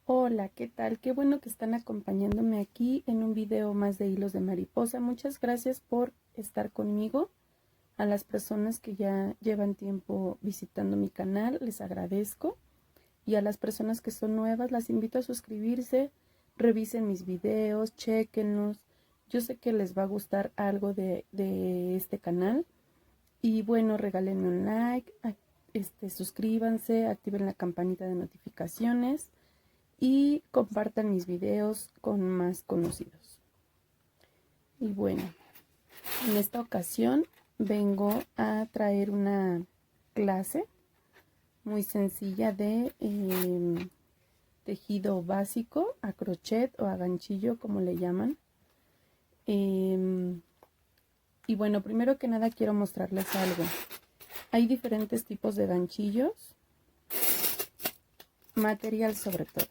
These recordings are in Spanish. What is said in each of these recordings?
Hola, ¿qué tal? Qué bueno que están acompañándome aquí en un video más de hilos de mariposa. Muchas gracias por estar conmigo. A las personas que ya llevan tiempo visitando mi canal, les agradezco. Y a las personas que son nuevas, las invito a suscribirse, revisen mis videos, chequenlos. Yo sé que les va a gustar algo de este canal. Y bueno, regálenme un like, suscríbanse, activen la campanita de notificaciones y compartan mis videos con más conocidos. Y bueno, en esta ocasión vengo a traer una clase muy sencilla de tejido básico, a crochet o a ganchillo, como le llaman. Y bueno, primero que nada quiero mostrarles algo. Hay diferentes tipos de ganchillos, material sobre todo.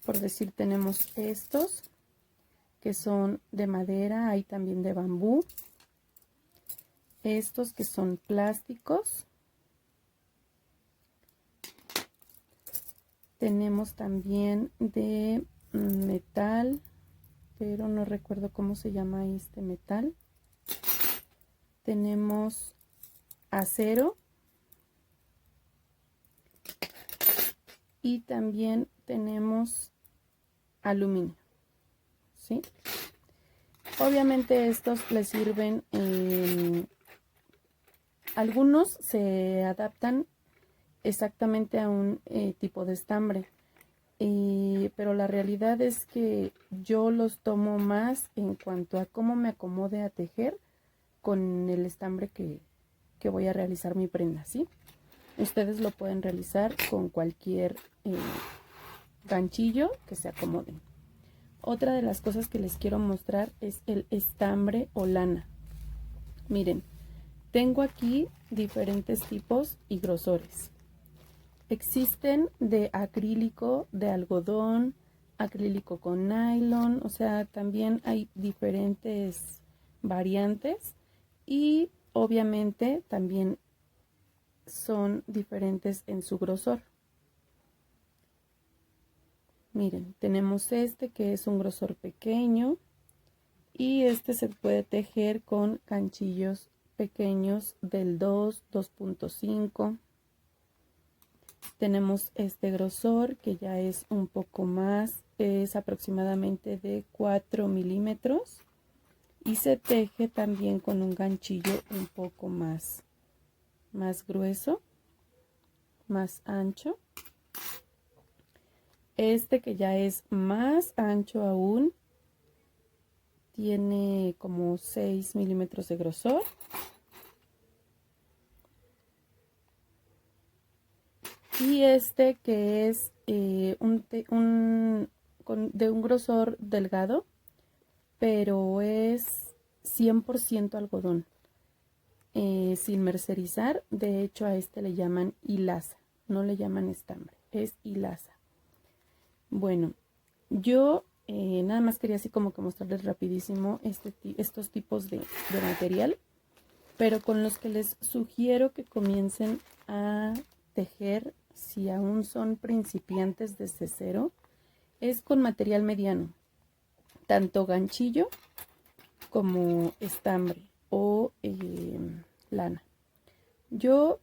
Por decir, tenemos estos que son de madera, hay también de bambú, estos que son plásticos, tenemos también de metal, pero no recuerdo cómo se llama este metal, tenemos acero y también tenemos aluminio, ¿sí? Obviamente estos les sirven, algunos se adaptan exactamente a un tipo de estambre, pero la realidad es que yo los tomo más en cuanto a cómo me acomode a tejer con el estambre que voy a realizar mi prenda, ¿sí? Ustedes lo pueden realizar con cualquier ganchillo que se acomoden. Otra de las cosas que les quiero mostrar es el estambre o lana. Miren, tengo aquí diferentes tipos y grosores. Existen de acrílico, de algodón, acrílico con nylon, o sea, también hay diferentes variantes y obviamente también son diferentes en su grosor. Miren, tenemos este que es un grosor pequeño y este se puede tejer con ganchillos pequeños del 2, 2.5. Tenemos este grosor que ya es un poco más, es aproximadamente de 4 milímetros y se teje también con un ganchillo un poco más grueso, más ancho. Este que ya es más ancho aún, tiene como 6 milímetros de grosor. Y este que es de un grosor delgado, pero es 100% algodón, sin mercerizar. De hecho, a este le llaman hilaza, no le llaman estambre, es hilaza. Bueno, yo nada más quería así como que mostrarles rapidísimo estos tipos de material, pero con los que les sugiero que comiencen a tejer si aún son principiantes desde cero, es con material mediano, tanto ganchillo como estambre o lana. Yo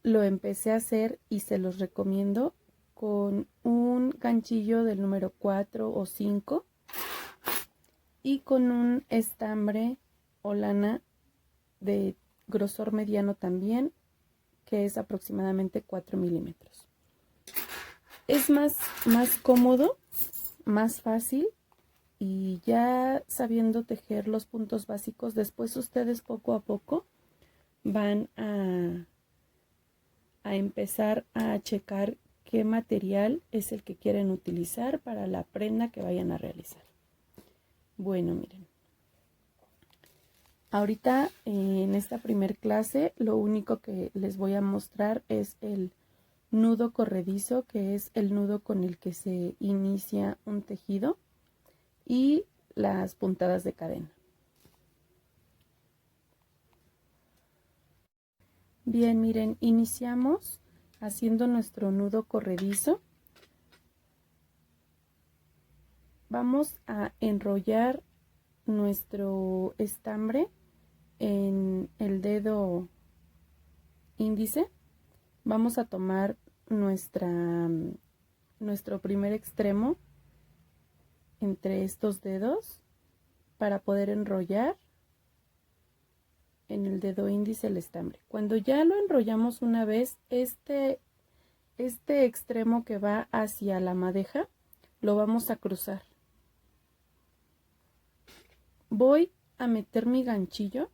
lo empecé a hacer y se los recomiendo con un ganchillo del número 4 o 5 y con un estambre o lana de grosor mediano también, que es aproximadamente 4 milímetros. Es más cómodo, más fácil, y ya sabiendo tejer los puntos básicos, después ustedes poco a poco van a empezar a checar qué material es el que quieren utilizar para la prenda que vayan a realizar. Bueno, miren. Ahorita en esta primer clase lo único que les voy a mostrar es el nudo corredizo, que es el nudo con el que se inicia un tejido, y las puntadas de cadena. Bien, miren, iniciamos haciendo nuestro nudo corredizo. vamos a enrollar nuestro estambre en el dedo índice. Vamos a tomar nuestro primer extremo entre estos dedos para poder enrollar en el dedo índice el estambre. Cuando ya lo enrollamos una vez, este extremo que va hacia la madeja lo vamos a cruzar. Voy a meter mi ganchillo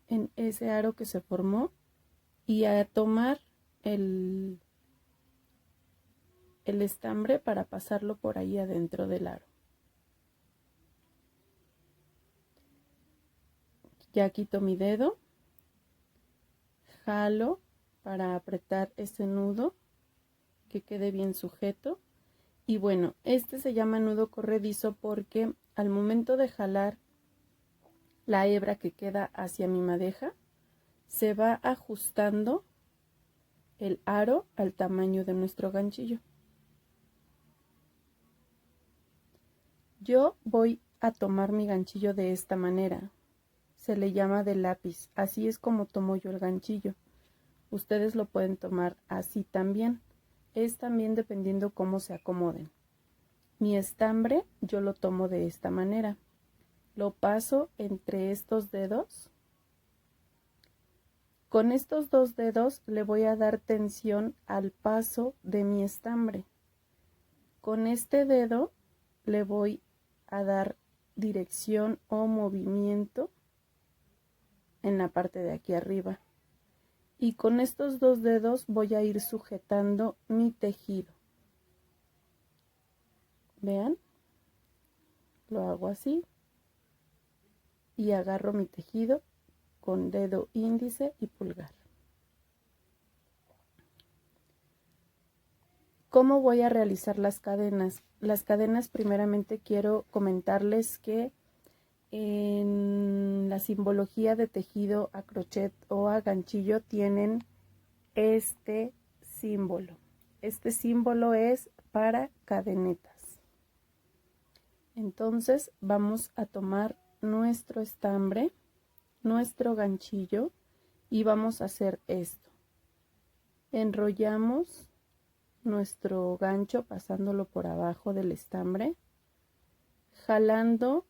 en ese aro que se formó y a tomar el estambre para pasarlo por ahí adentro del aro. Ya quito mi dedo, jalo para apretar ese nudo que quede bien sujeto. Y bueno, este se llama nudo corredizo porque al momento de jalar la hebra que queda hacia mi madeja, se va ajustando el aro al tamaño de nuestro ganchillo. Yo voy a tomar mi ganchillo de esta manera. Se le llama de lápiz. Así es como tomo yo el ganchillo. Ustedes lo pueden tomar así también. Es también dependiendo cómo se acomoden. Mi estambre yo lo tomo de esta manera. Lo paso entre estos dedos. Con estos dos dedos le voy a dar tensión al paso de mi estambre. Con este dedo le voy a dar dirección o movimiento en la parte de aquí arriba. Y con estos dos dedos voy a ir sujetando mi tejido. Vean, lo hago así y agarro mi tejido con dedo índice y pulgar. ¿Cómo voy a realizar las cadenas? Las cadenas, primeramente quiero comentarles que en la simbología de tejido a crochet o a ganchillo tienen este símbolo. Este símbolo es para cadenetas. Entonces vamos a tomar nuestro estambre, nuestro ganchillo y vamos a hacer esto. Enrollamos nuestro gancho pasándolo por abajo del estambre, jalando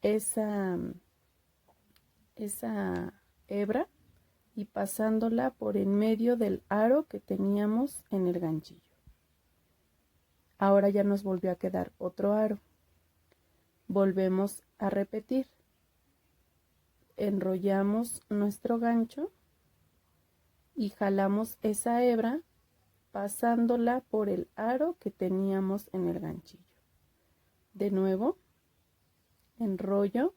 esa hebra y pasándola por en medio del aro que teníamos en el ganchillo. Ahora ya nos volvió a quedar otro aro. Volvemos a repetir. Enrollamos nuestro gancho y jalamos esa hebra pasándola por el aro que teníamos en el ganchillo. De nuevo, enrollo,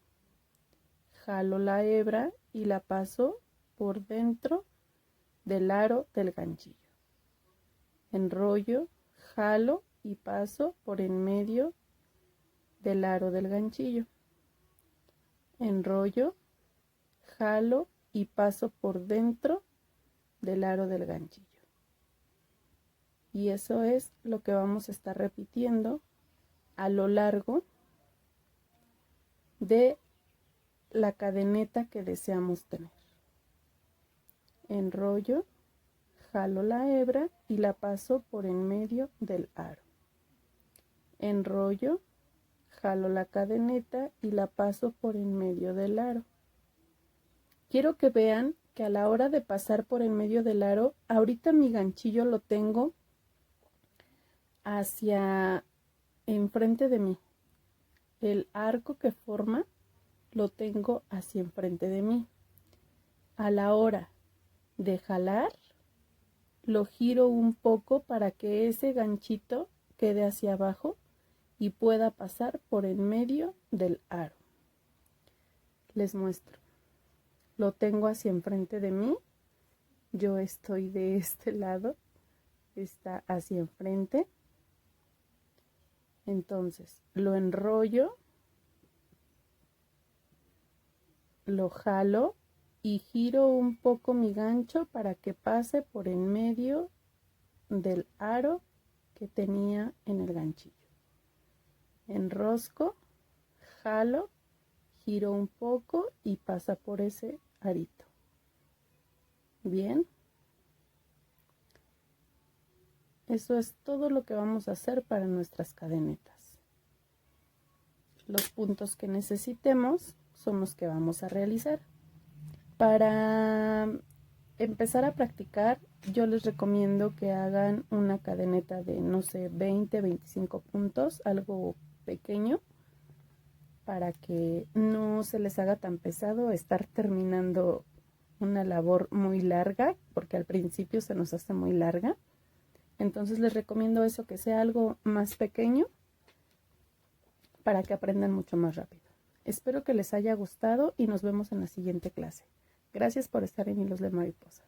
jalo la hebra y la paso por dentro del aro del ganchillo. Enrollo, jalo y paso por en medio del aro del ganchillo. Enrollo, jalo y paso por dentro del aro del ganchillo. Y eso es lo que vamos a estar repitiendo a lo largo de la cadeneta que deseamos tener. Enrollo, jalo la hebra y la paso por en medio del aro. Enrollo, jalo la cadeneta y la paso por en medio del aro. Quiero que vean que a la hora de pasar por en medio del aro, ahorita mi ganchillo lo tengo hacia enfrente de mí. El arco que forma lo tengo hacia enfrente de mí. A la hora de jalar, lo giro un poco para que ese ganchito quede hacia abajo y pueda pasar por en medio del aro. Les muestro. Lo tengo hacia enfrente de mí. Yo estoy de este lado. Está hacia enfrente. Entonces, lo enrollo, lo jalo y giro un poco mi gancho para que pase por en medio del aro que tenía en el ganchillo. Enrosco, jalo, giro un poco y pasa por ese arito. Bien. Eso es todo lo que vamos a hacer para nuestras cadenetas. Los puntos que necesitemos son los que vamos a realizar. Para empezar a practicar, yo les recomiendo que hagan una cadeneta de, no sé, 20, 25 puntos, algo pequeño, para que no se les haga tan pesado estar terminando una labor muy larga, porque al principio se nos hace muy larga. Entonces les recomiendo eso, que sea algo más pequeño para que aprendan mucho más rápido. Espero que les haya gustado y nos vemos en la siguiente clase. Gracias por estar en Hilos de Mariposa.